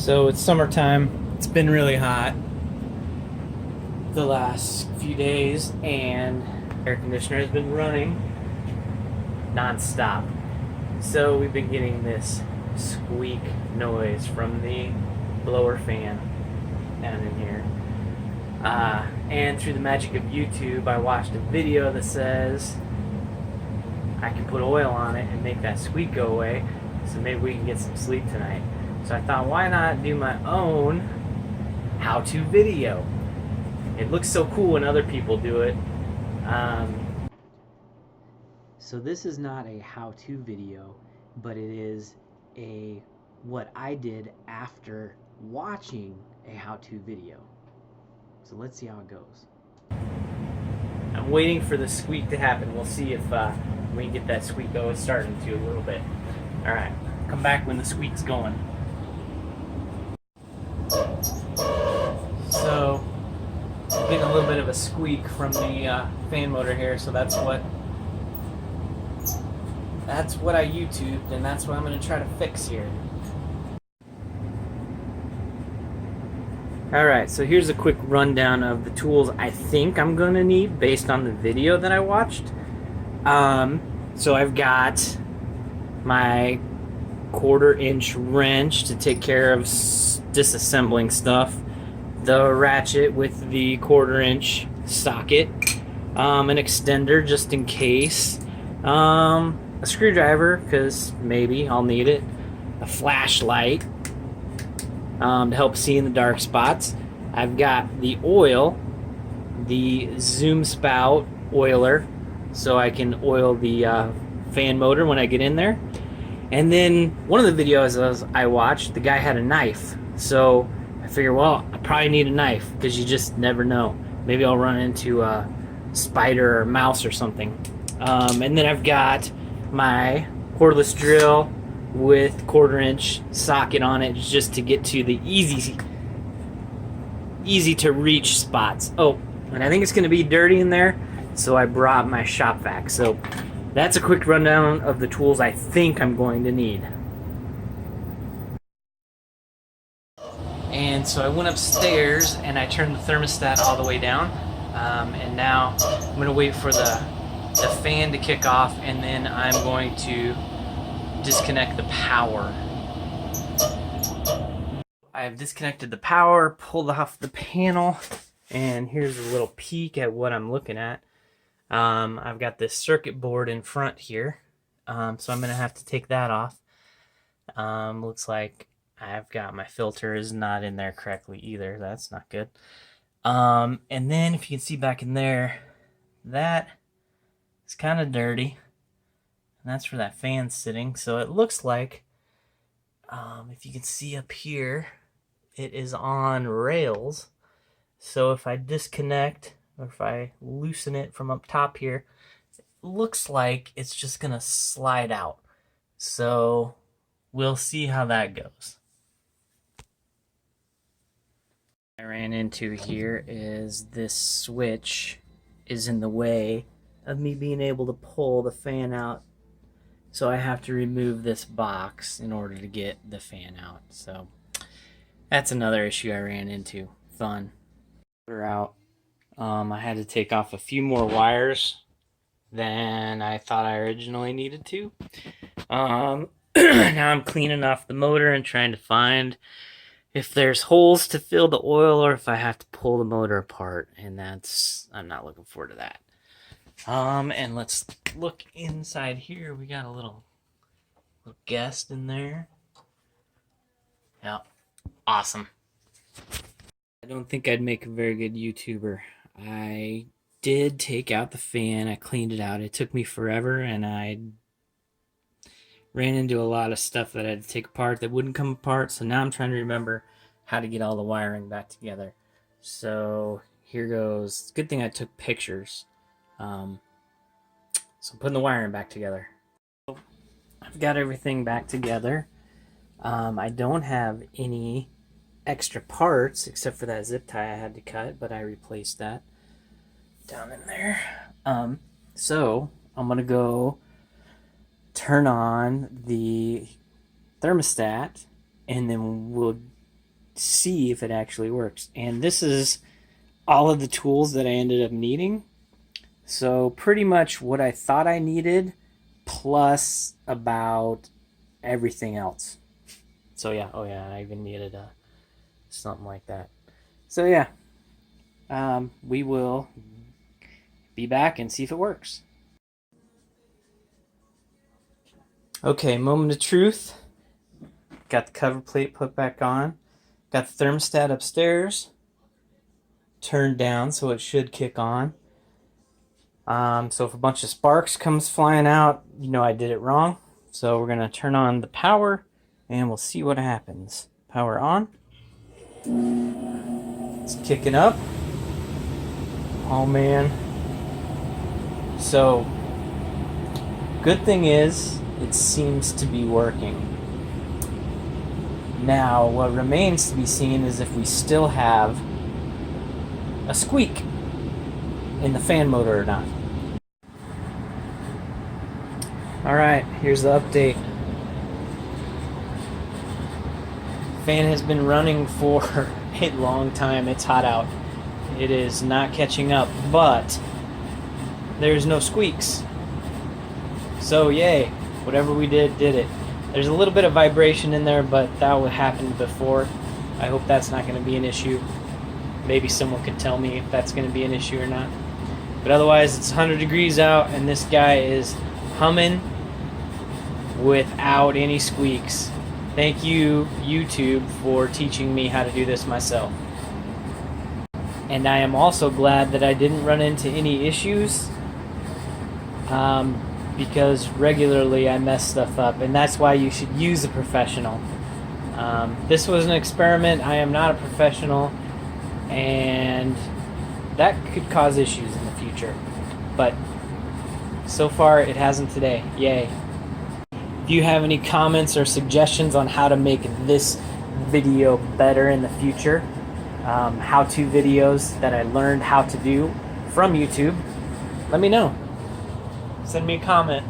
So it's summertime. It's been really hot the last few days, and air conditioner has been running non-stop. So we've been getting this squeak noise from the blower fan down in here. And through the magic of YouTube, I watched a video that says I can put oil on it and make that squeak go away. So maybe we can get some sleep tonight. So I thought, why not do my own how-to video? It looks so cool when other people do it. So this is not a how-to video, but it is a what I did after watching a how-to video. So let's see how it goes. I'm waiting for the squeak to happen. We'll see if we can get that squeak going. It's starting to a little bit. All right, come back when the squeak's going. So, I'm getting a little bit of a squeak from the fan motor here, so that's what I YouTubed, and that's what I'm going to try to fix here. Alright, so here's a quick rundown of the tools I think I'm going to need based on the video that I watched. So I've got my 1/4-inch wrench to take care of disassembling stuff, the ratchet with the 1/4-inch socket, an extender just in case, a screwdriver because maybe I'll need it, a flashlight to help see in the dark spots. I've got the oil, the zoom spout oiler, so I can oil the fan motor when I get in there. And then one of the videos I watched, the guy had a knife. So I figure, well, I probably need a knife because you just never know. Maybe I'll run into a spider or mouse or something. And then I've got my cordless drill with 1/4-inch socket on it just to get to the easy to reach spots. Oh, and I think it's going to be dirty in there, so I brought my shop vac. So that's a quick rundown of the tools I think I'm going to need. And so I went upstairs and I turned the thermostat all the way down, and now I'm going to wait for the fan to kick off, and then I'm going to disconnect the power. I have disconnected the power, pulled off the panel, and here's a little peek at what I'm looking at. I've got this circuit board in front here, so I'm going to have to take that off. Looks like I've got my filter is not in there correctly either. That's not good. And then if you can see back in there, that is kind of dirty. And that's where that fan's sitting. So it looks like, if you can see up here, it is on rails. So if I disconnect, or if I loosen it from up top here, it looks like it's just gonna slide out. So we'll see how that goes. I ran into here is this switch is in the way of me being able to pull the fan out. So I have to remove this box in order to get the fan out. So that's another issue I ran into. Fun. We're out. I had to take off a few more wires than I thought I originally needed to. Now I'm cleaning off the motor and trying to find if there's holes to fill the oil or if I have to pull the motor apart, and I'm not looking forward to that. And let's look inside here. We got a little guest in there. Yeah, awesome. I don't think I'd make a very good YouTuber. I did take out the fan. I cleaned it out. It took me forever, and I ran into a lot of stuff that I had to take apart that wouldn't come apart. So now I'm trying to remember how to get all the wiring back together. So here goes. Good thing I took pictures. So I'm putting the wiring back together. I've got everything back together. I don't have any extra parts except for that zip tie I had to cut, but I replaced that down in there. So I'm gonna go turn on the thermostat, and then we'll see if it actually works. And this is all of the tools that I ended up needing. So pretty much what I thought I needed, plus about everything else. So yeah, oh yeah, I even needed something like that. So yeah, we will be back and see if it works. Okay, moment of truth. Got the cover plate put back on. Got the thermostat upstairs turned down, so it should kick on. So if a bunch of sparks comes flying out, you know I did it wrong. So we're gonna turn on the power and we'll see what happens. Power on. It's kicking up. Oh man. So good thing is it seems to be working. Now what remains to be seen is if we still have a squeak in the fan motor or not. Alright, here's the update. Fan has been running for a long time. It's hot out. It is not catching up, but there's no squeaks. So yay, whatever we did it. There's a little bit of vibration in there, but that would happen before. I hope that's not going to be an issue. Maybe someone could tell me if that's going to be an issue or not. But otherwise, it's 100 degrees out, and this guy is humming without any squeaks. Thank you, YouTube, for teaching me how to do this myself. And I am also glad that I didn't run into any issues, because regularly I mess stuff up, and that's why you should use a professional. This was an experiment. I am not a professional, and that could cause issues in the future. But so far it hasn't today. Yay. If you have any comments or suggestions on how to make this video better in the future, how-to videos that I learned how to do from YouTube, let me know. Send me a comment.